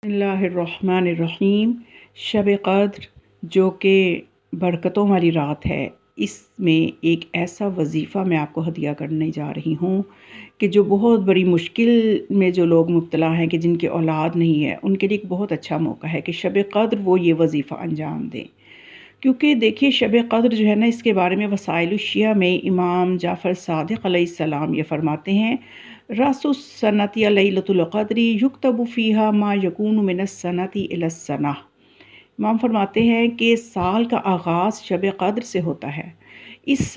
بسم اللہ الرحمن الرحیم۔ شب قدر جو کہ برکتوں والی رات ہے، اس میں ایک ایسا وظیفہ میں آپ کو ہدیہ کرنے جا رہی ہوں کہ جو بہت بڑی مشکل میں جو لوگ مبتلا ہیں کہ جن کی اولاد نہیں ہے، ان کے لیے ایک بہت اچھا موقع ہے کہ شب قدر وہ یہ وظیفہ انجام دیں۔ کیونکہ دیکھیے شب قدر جو ہے نا، اس کے بارے میں وسائل الشیعہ میں امام جعفر صادق علیہ السلام یہ فرماتے ہیں، راس السنۃ لیلۃ القدر یکتب فیہا ما یکون من السنۃ الی السنہ۔ امام فرماتے ہیں کہ سال کا آغاز شب قدر سے ہوتا ہے۔ اس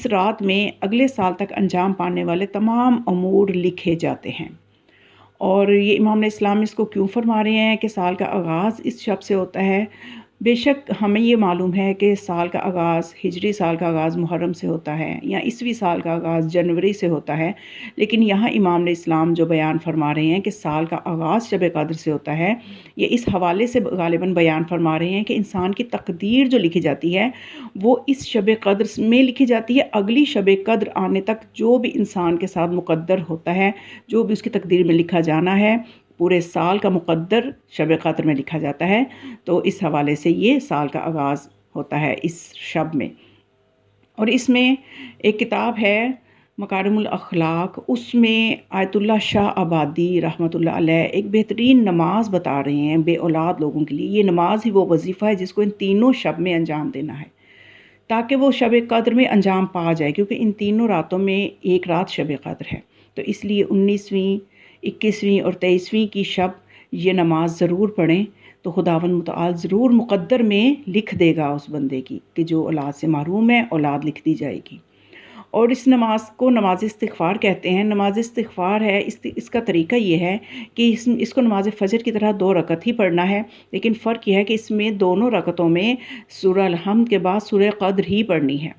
رات میں اگلے سال تک انجام پانے والے تمام امور لکھے جاتے ہیں۔ اور یہ امام علیہ السلام اس کو کیوں فرما رہے ہیں کہ سال کا آغاز اس شب سے ہوتا ہے؟ بے شک ہمیں یہ معلوم ہے کہ سال کا آغاز، ہجری سال کا آغاز محرم سے ہوتا ہے یا عیسوی سال کا آغاز جنوری سے ہوتا ہے، لیکن یہاں امام علیہ السلام جو بیان فرما رہے ہیں کہ سال کا آغاز شب قدر سے ہوتا ہے، یہ اس حوالے سے غالباً بیان فرما رہے ہیں کہ انسان کی تقدیر جو لکھی جاتی ہے وہ اس شب قدر میں لکھی جاتی ہے۔ اگلی شب قدر آنے تک جو بھی انسان کے ساتھ مقدر ہوتا ہے، جو بھی اس کی تقدیر میں لکھا جانا ہے، پورے سال کا مقدر شب قدر میں لکھا جاتا ہے۔ تو اس حوالے سے یہ سال کا آغاز ہوتا ہے اس شب میں۔ اور اس میں ایک کتاب ہے مکارم الاخلاق، اس میں آیت اللہ شاہ آبادی رحمۃ اللہ علیہ ایک بہترین نماز بتا رہے ہیں بے اولاد لوگوں کے لیے۔ یہ نماز ہی وہ وظیفہ ہے جس کو ان تینوں شب میں انجام دینا ہے، تاکہ وہ شب قدر میں انجام پا جائے، کیونکہ ان تینوں راتوں میں ایک رات شب قدر ہے۔ تو اس لیے 19ویں، 21ویں اور 23ویں کی شب یہ نماز ضرور پڑھیں، تو خداوند متعال ضرور مقدر میں لکھ دے گا اس بندے کی کہ جو اولاد سے محروم ہے، اولاد لکھ دی جائے گی۔ اور اس نماز کو نماز استغفار کہتے ہیں۔ نماز استغفار ہے، اس کا طریقہ یہ ہے کہ اس کو نماز فجر کی طرح 2 رکعت ہی پڑھنا ہے، لیکن فرق یہ ہے کہ اس میں دونوں رکعتوں میں سورہ الحمد کے بعد سورہ قدر ہی پڑھنی ہے،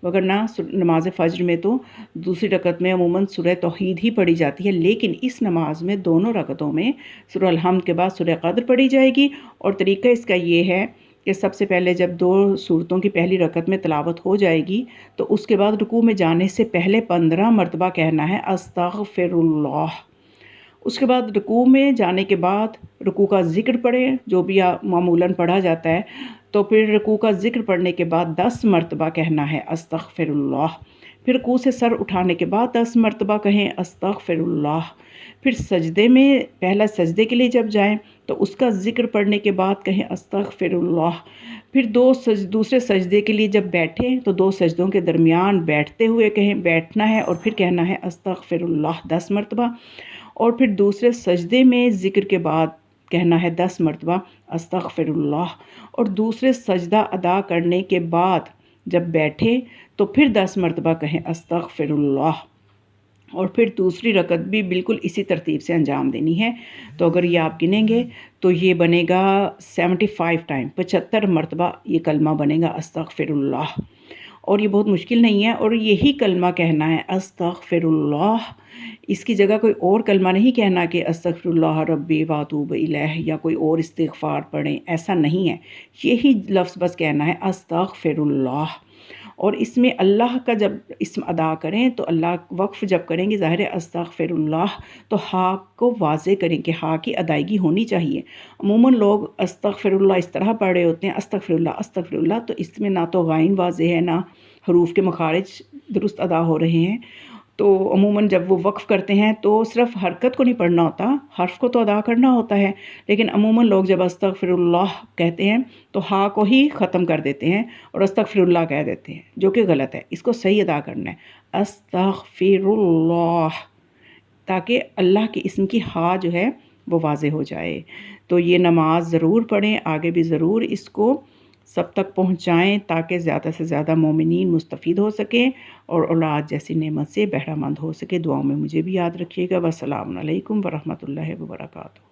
وگرنہ نماز فجر میں تو دوسری رکعت میں عموماً سورہ توحید ہی پڑھی جاتی ہے، لیکن اس نماز میں دونوں رکعتوں میں سورہ الحمد کے بعد سورہ قدر پڑھی جائے گی۔ اور طریقہ اس کا یہ ہے کہ سب سے پہلے جب 2 سورتوں کی پہلی رکعت میں تلاوت ہو جائے گی تو اس کے بعد رکوع میں جانے سے پہلے 15 مرتبہ کہنا ہے استغفر اللہ۔ اس کے بعد رکوع میں جانے کے بعد رکوع کا ذکر پڑھیں، جو بھی معمولاً پڑھا جاتا ہے، تو پھر رکوع کا ذکر پڑھنے کے بعد 10 مرتبہ کہنا ہے استغفر اللہ۔ پھر رکوع سے سر اٹھانے کے بعد 10 مرتبہ کہیں استغفر اللہ۔ پھر سجدے میں پہلا سجدے کے لیے جب جائیں تو اس کا ذکر پڑھنے کے بعد کہیں استغفر اللہ۔ پھر دوسرے سجدے کے لیے جب بیٹھیں تو 2 سجدوں کے درمیان بیٹھتے ہوئے کہیں بیٹھنا ہے اور پھر کہنا ہے استغفر اللہ 10 مرتبہ۔ اور پھر دوسرے سجدے میں ذکر کے بعد کہنا ہے 10 مرتبہ استغفر اللہ۔ اور دوسرے سجدہ ادا کرنے کے بعد جب بیٹھے تو پھر 10 مرتبہ کہیں استغفر اللہ۔ اور پھر دوسری رکعت بھی بالکل اسی ترتیب سے انجام دینی ہے۔ تو اگر یہ آپ گنیں گے تو یہ بنے گا 75 ٹائم، 75 مرتبہ یہ کلمہ بنے گا استغفر اللہ۔ اور یہ بہت مشکل نہیں ہے، اور یہی کلمہ کہنا ہے استغفر اللہ۔ اس کی جگہ کوئی اور کلمہ نہیں کہنا کہ استغفر اللہ ربی واتوب الیہ یا کوئی اور استغفار پڑھیں، ایسا نہیں ہے۔ یہی لفظ بس کہنا ہے استغفر اللہ۔ اور اس میں اللہ کا جب اسم ادا کریں تو اللہ وقف جب کریں گے، ظاہر ہے استغفر اللہ تو ہا کو واضح کریں کہ ہا کی ادائیگی ہونی چاہیے۔ عموماً لوگ استغفر اللہ اس طرح پڑھ رہے ہوتے ہیں استغفر اللہ، تو اس میں نہ تو غائن واضح ہے، نہ حروف کے مخارج درست ادا ہو رہے ہیں۔ تو عموماً جب وہ وقف کرتے ہیں تو صرف حرکت کو نہیں پڑھنا ہوتا، حرف کو تو ادا کرنا ہوتا ہے، لیکن عموماً لوگ جب استغفر اللہ کہتے ہیں تو ہا کو ہی ختم کر دیتے ہیں اور استغفر اللہ کہہ دیتے ہیں، جو کہ غلط ہے۔ اس کو صحیح ادا کرنا ہے استغفر اللہ، تاکہ اللہ کے اسم کی ہا جو ہے وہ واضح ہو جائے۔ تو یہ نماز ضرور پڑھیں، آگے بھی ضرور اس کو سب تک پہنچائیں تاکہ زیادہ سے زیادہ مومنین مستفید ہو سکیں اور اولاد جیسی نعمت سے بہرہ مند ہو سکے۔ دعاؤں میں مجھے بھی یاد رکھیے گا۔ والسلام علیکم ورحمۃ اللہ وبرکاتہ۔